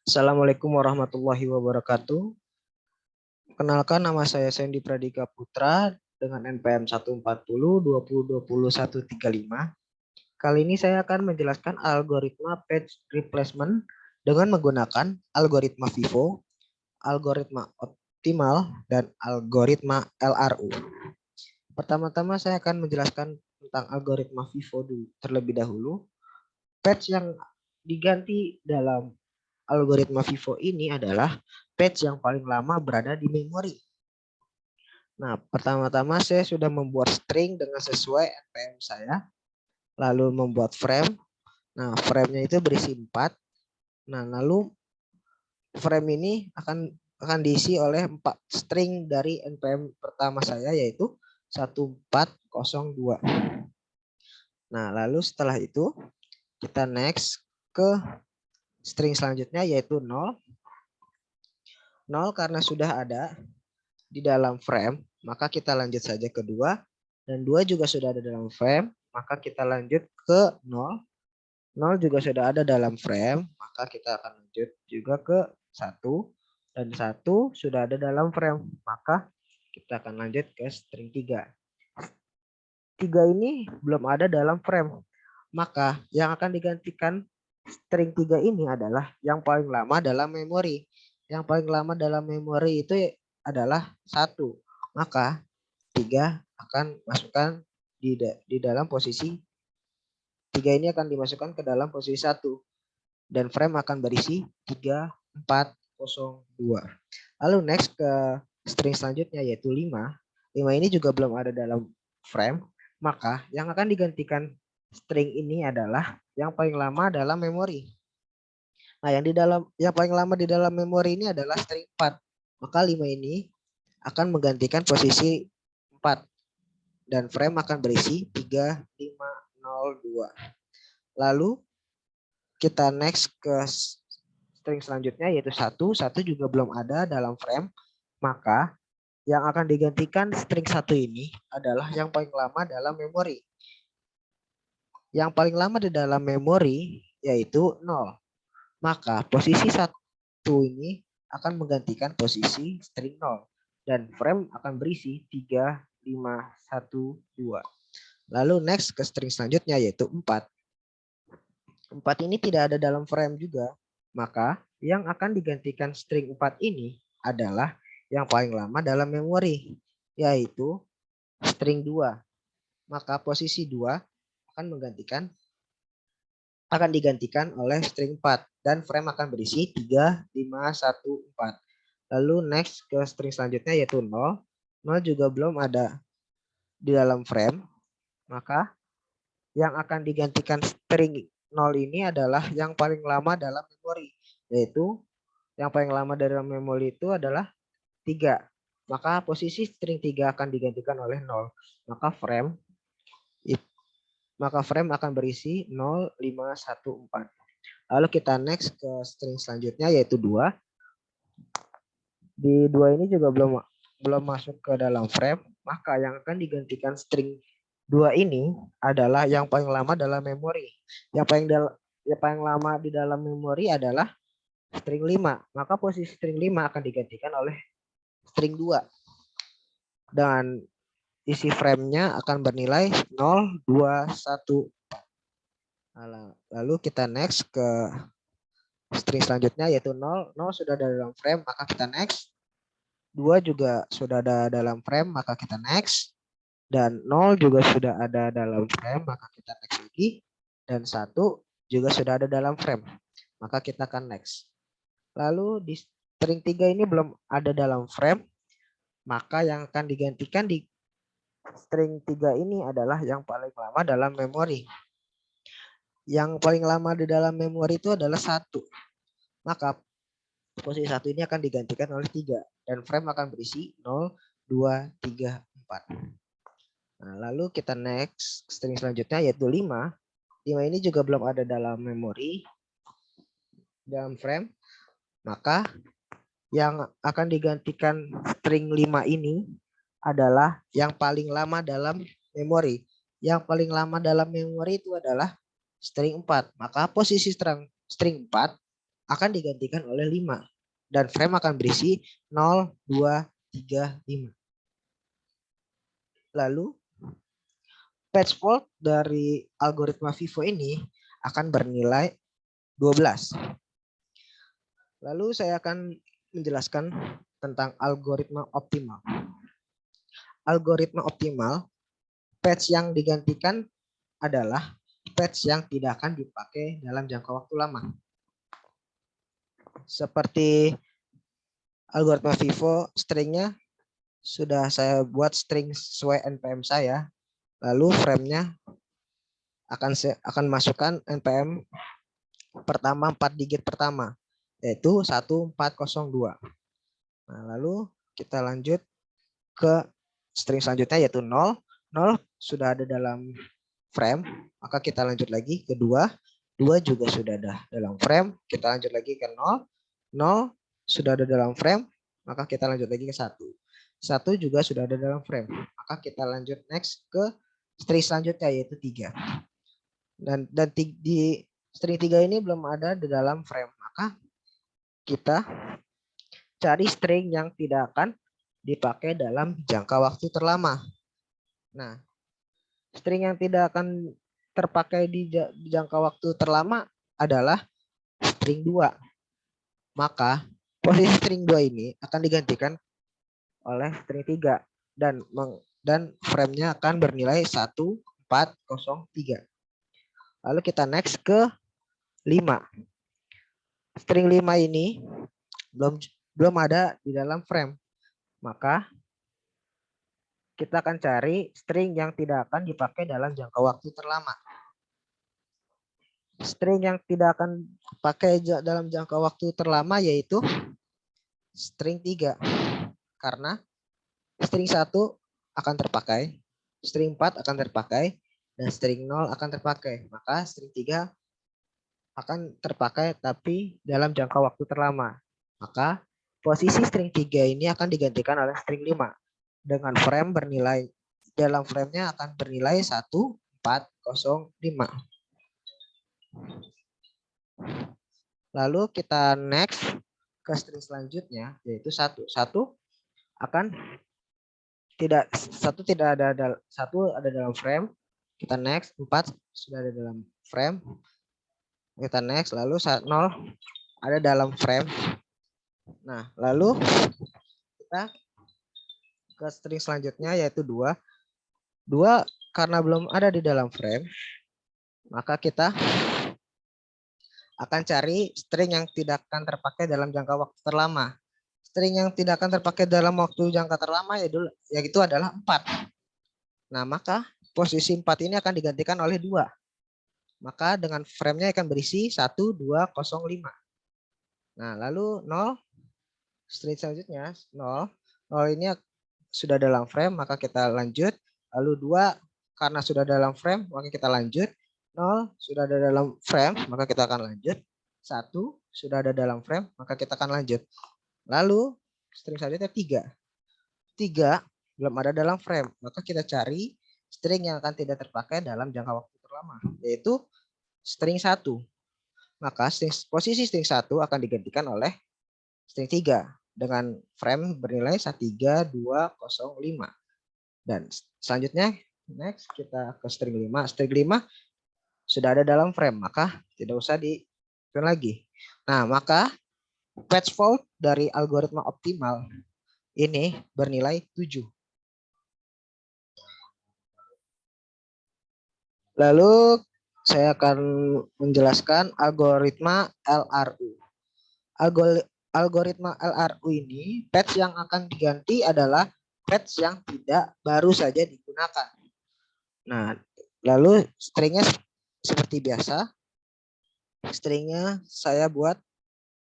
Assalamualaikum warahmatullahi wabarakatuh. Kenalkan, nama saya Sandy Pradika Putra dengan NPM 14020202135. Kali ini saya akan menjelaskan algoritma page replacement dengan menggunakan algoritma FIFO, algoritma optimal, dan algoritma LRU. Pertama-tama saya akan menjelaskan tentang algoritma FIFO terlebih dahulu. Page yang diganti dalam algoritma FIFO ini adalah page yang paling lama berada di memori. Nah, pertama-tama saya sudah membuat string dengan sesuai NPM saya, lalu membuat frame. Nah, frame-nya itu berisi 4. Nah, lalu frame ini akan diisi oleh 4 string dari NPM pertama saya, yaitu 1402. Nah, lalu setelah itu kita next ke string selanjutnya, yaitu 0. 0 karena sudah ada di dalam frame, maka kita lanjut saja ke 2. Dan 2 juga sudah ada dalam frame, maka kita lanjut ke 0. 0 juga sudah ada dalam frame, maka kita akan lanjut juga ke 1. Dan 1 sudah ada dalam frame, maka kita akan lanjut ke string 3. 3 ini belum ada dalam frame, maka yang akan digantikan string 3 ini adalah yang paling lama dalam memori. Yang paling lama dalam memori itu adalah 1. Maka 3 akan masukkan di dalam posisi 3 ini akan dimasukkan ke dalam posisi 1. Dan frame akan berisi 3402. Lalu next ke string selanjutnya, yaitu 5. 5 ini juga belum ada dalam frame. Maka yang akan digantikan string ini adalah yang paling lama dalam memori. Nah, yang paling lama di dalam memori ini adalah string 4. Maka 5 ini akan menggantikan posisi 4. Dan frame akan berisi 3502. Lalu kita next ke string selanjutnya, yaitu 1. 1 juga belum ada dalam frame. Maka yang akan digantikan string 1 ini adalah yang paling lama dalam memori. Yang paling lama di dalam memori yaitu 0. Maka posisi 1 ini akan menggantikan posisi string 0. Dan frame akan berisi 3512. Lalu next ke string selanjutnya, yaitu 4. 4 ini tidak ada dalam frame juga. Maka yang akan digantikan string 4 ini adalah yang paling lama dalam memori, yaitu string 2. Maka posisi 2 akan digantikan oleh string 4 dan frame akan berisi 3514. Lalu next ke string selanjutnya, yaitu 0. 0 juga belum ada di dalam frame. Maka yang akan digantikan string 0 ini adalah yang paling lama dalam memori, yaitu yang paling lama dalam memori itu adalah 3. Maka posisi string 3 akan digantikan oleh 0. Maka frame akan berisi 0514. Lalu kita next ke string selanjutnya, yaitu 2. Di 2 ini juga belum masuk ke dalam frame, maka yang akan digantikan string 2 ini adalah yang paling lama dalam memori. Yang paling lama di dalam memori adalah string 5. Maka posisi string 5 akan digantikan oleh string 2. Dan isi frame-nya akan bernilai 0214. Lalu kita next ke string selanjutnya, yaitu 0. 0 sudah ada dalam frame, maka kita next. 2 juga sudah ada dalam frame, maka kita next. Dan 0 juga sudah ada dalam frame, maka kita next lagi. Dan 1 juga sudah ada dalam frame, maka kita akan next. Lalu di string 3 ini belum ada dalam frame, maka yang akan digantikan di string 3 ini adalah yang paling lama dalam memori. Yang paling lama di dalam memori itu adalah 1. Maka posisi 1 ini akan digantikan oleh 3. Dan frame akan berisi 0, 2, 3, 4. Nah, lalu kita next string selanjutnya, yaitu 5. 5 ini juga belum ada dalam memori, dalam frame. Maka yang akan digantikan string 5 ini adalah yang paling lama dalam memori. Yang paling lama dalam memori itu adalah string 4. Maka posisi string 4 akan digantikan oleh 5 dan frame akan berisi 0, 2, 3, 5. Lalu patch fault dari algoritma FIFO ini akan bernilai 12. Lalu saya akan menjelaskan tentang algoritma optimal. Algoritma optimal, patch yang digantikan adalah patch yang tidak akan dipakai dalam jangka waktu lama. Seperti algoritma FIFO, stringnya sudah saya buat string sesuai NPM saya. Lalu frame-nya akan masukkan NPM pertama 4 digit pertama, yaitu 1402. Nah, lalu kita lanjut ke string selanjutnya yaitu 0. 0 sudah ada dalam frame, maka kita lanjut lagi ke 2. 2 juga sudah ada dalam frame, kita lanjut lagi ke 0. 0 sudah ada dalam frame, maka kita lanjut lagi ke 1. 1 juga sudah ada dalam frame, maka kita lanjut next ke string selanjutnya yaitu 3. Dan di string 3 ini belum ada di dalam frame, maka kita cari string yang tidak akan dipakai dalam jangka waktu terlama. Nah, string yang tidak akan terpakai di jangka waktu terlama adalah string 2. Maka posisi string 2 ini akan digantikan oleh string 3 dan frame-nya akan bernilai 1403. Lalu kita next ke 5. String 5 ini belum ada di dalam frame. Maka kita akan cari string yang tidak akan dipakai dalam jangka waktu terlama. String yang tidak akan dipakai dalam jangka waktu terlama yaitu string 3. Karena string 1 akan terpakai, string 4 akan terpakai, dan string 0 akan terpakai. Maka string 3 akan terpakai tapi dalam jangka waktu terlama. Maka posisi string 3 ini akan digantikan oleh string 5 dengan frame bernilai dalam frame-nya akan bernilai 1405. Lalu kita next ke string selanjutnya yaitu 1. 1 akan tidak ada dalam frame. Kita next 4 sudah ada dalam frame. Kita next lalu 0 ada dalam frame. Nah, lalu kita ke string selanjutnya yaitu 2. 2 karena belum ada di dalam frame, maka kita akan cari string yang tidak akan terpakai dalam jangka waktu terlama. String yang tidak akan terpakai dalam waktu jangka terlama yaitu adalah 4. Nah, maka posisi 4 ini akan digantikan oleh 2. Maka dengan frame-nya akan berisi 1205. Nah, lalu 0 string selanjutnya 0. 0 ini sudah dalam frame, maka kita lanjut. Lalu 2 karena sudah dalam frame, maka kita lanjut. 0 sudah ada dalam frame, maka kita akan lanjut. 1 sudah ada dalam frame, maka kita akan lanjut. Lalu string selanjutnya 3. 3 belum ada dalam frame, maka kita cari string yang akan tidak terpakai dalam jangka waktu terlama, yaitu string 1. Maka posisi string 1 akan digantikan oleh string 3 dengan frame bernilai 13205. Dan selanjutnya next kita ke string 5. String 5 sudah ada dalam frame, maka tidak usah diprint lagi. Nah, maka patch fault dari algoritma optimal ini bernilai 7. Lalu saya akan menjelaskan algoritma LRU. Algoritma LRU ini patch yang akan diganti adalah patch yang tidak baru saja digunakan. Nah, lalu stringnya seperti biasa. Stringnya saya buat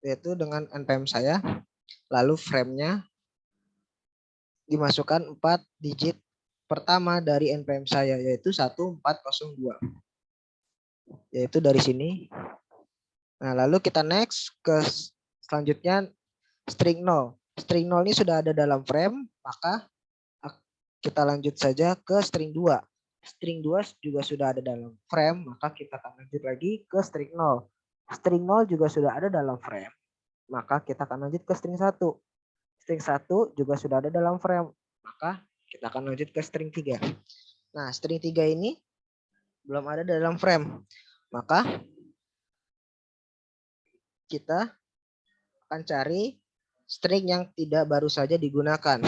yaitu dengan npm saya. Lalu frame-nya dimasukkan 4 digit pertama dari npm saya yaitu 1402. Yaitu dari sini. Nah, lalu kita next ke selanjutnya string 0. String 0 ini sudah ada dalam frame, maka kita lanjut saja ke string 2. String 2 juga sudah ada dalam frame, maka kita akan lanjut lagi ke string 0. String 0 juga sudah ada dalam frame, maka kita akan lanjut ke string 1. String 1 juga sudah ada dalam frame, maka kita akan lanjut ke string 3. Nah, string 3 ini belum ada dalam frame, maka kita akan cari string yang tidak baru saja digunakan.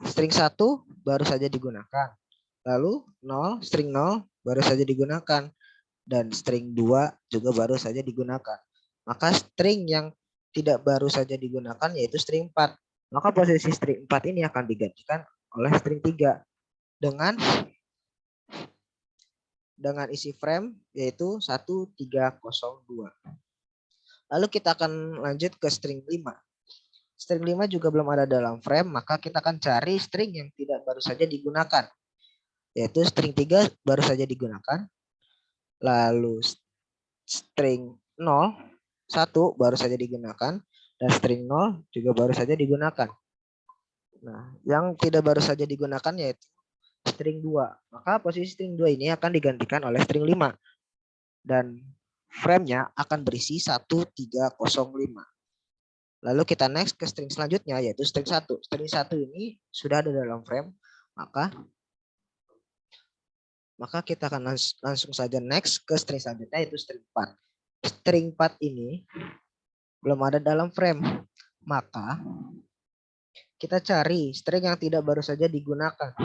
String 1 baru saja digunakan. Lalu 0, string 0 baru saja digunakan. Dan string 2 juga baru saja digunakan. Maka string yang tidak baru saja digunakan yaitu string 4. Maka posisi string 4 ini akan digantikan oleh string 3 dengan isi frame yaitu 1302. Lalu kita akan lanjut ke string 5. String 5 juga belum ada dalam frame, maka kita akan cari string yang tidak baru saja digunakan. Yaitu string 3 baru saja digunakan. Lalu string 0, 1 baru saja digunakan. Dan string 0 juga baru saja digunakan. Nah, yang tidak baru saja digunakan yaitu string 2. Maka posisi string 2 ini akan digantikan oleh string 5. Dan frame-nya akan berisi 1305. Lalu kita next ke string selanjutnya yaitu string 1. String 1 ini sudah ada dalam frame, maka kita akan langsung saja next ke string selanjutnya yaitu string 4. String 4 ini belum ada dalam frame, maka kita cari string yang tidak baru saja digunakan.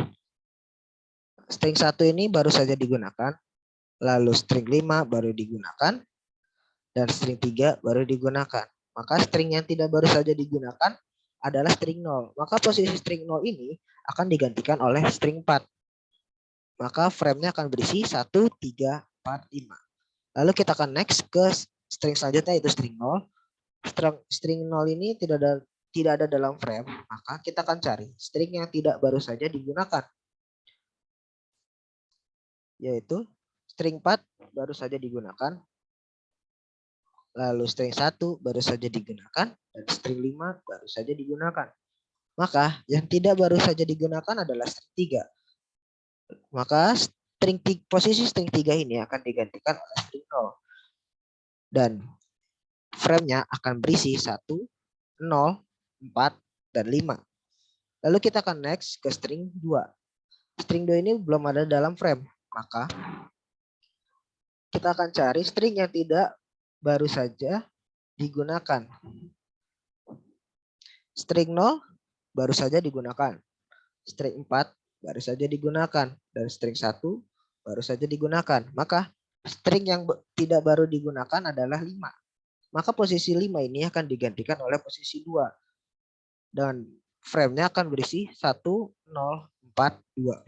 String 1 ini baru saja digunakan, lalu string 5 baru digunakan, dan string 3 baru digunakan. Maka string yang tidak baru saja digunakan adalah string 0. Maka posisi string 0 ini akan digantikan oleh string 4. Maka frame-nya akan berisi 1345. Lalu kita akan next ke string selanjutnya yaitu string 0. String 0 ini tidak ada dalam frame, maka kita akan cari string yang tidak baru saja digunakan. Yaitu string 4 baru saja digunakan. Lalu string 1 baru saja digunakan dan string 5 baru saja digunakan. Maka yang tidak baru saja digunakan adalah string 3. Maka posisi string 3 ini akan digantikan oleh string 0. Dan frame-nya akan berisi 1, 0, 4, dan 5. Lalu kita akan next ke string 2. String 2 ini belum ada dalam frame. Maka kita akan cari string yang tidak baru saja digunakan. String 0 baru saja digunakan. String 4 baru saja digunakan. Dan string 1 baru saja digunakan. Maka string yang tidak baru digunakan adalah 5. Maka posisi 5 ini akan digantikan oleh posisi 2. Dan frame-nya akan berisi 1, 0, 4, 2.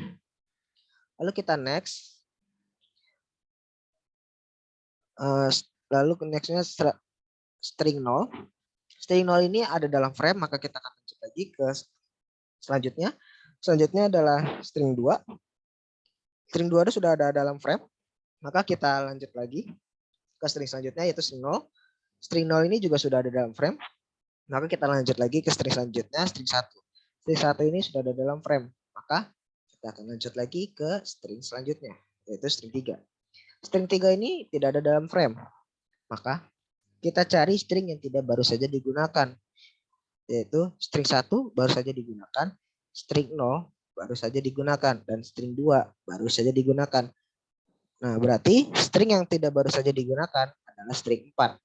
Lalu kita next. Lalu nextnya string 0. String 0 ini ada dalam frame, maka kita akan lanjut lagi ke selanjutnya. Selanjutnya adalah string 2. String 2 sudah ada dalam frame, maka kita lanjut lagi ke string selanjutnya yaitu string 0. String 0 ini juga sudah ada dalam frame, maka kita lanjut lagi ke string selanjutnya, string 1. String 1 ini sudah ada dalam frame, maka kita akan lanjut lagi ke string selanjutnya yaitu string 3. String 3 ini tidak ada dalam frame, maka kita cari string yang tidak baru saja digunakan, yaitu string 1 baru saja digunakan, string 0 baru saja digunakan, dan string 2 baru saja digunakan. Nah, berarti string yang tidak baru saja digunakan adalah string 4.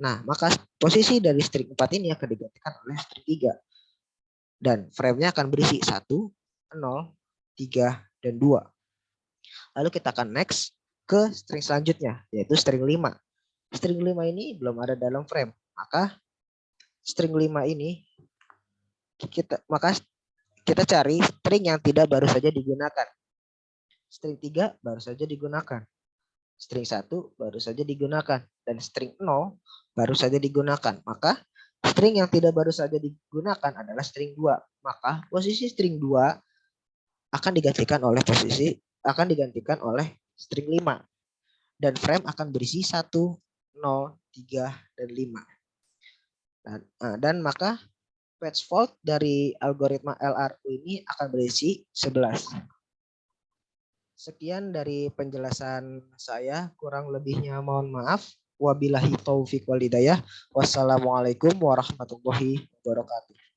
Nah, maka posisi dari string 4 ini akan digantikan oleh string 3. Dan frame-nya akan berisi 1, 0, 3, dan 2. Lalu kita akan next ke string selanjutnya, yaitu string 5. String 5 ini belum ada dalam frame, maka string 5 ini kita cari string yang tidak baru saja digunakan. String 3 baru saja digunakan. String 1 baru saja digunakan. Dan string 0 baru saja digunakan. Maka string yang tidak baru saja digunakan adalah string 2. Maka posisi string 2 akan digantikan oleh string 5. Dan frame akan berisi 1, 0, 3, dan 5. Dan maka patch fault dari algoritma LRU ini akan berisi 11. Sekian dari penjelasan saya, kurang lebihnya mohon maaf. Wabillahi taufiq wal hidayah. Wassalamualaikum warahmatullahi wabarakatuh.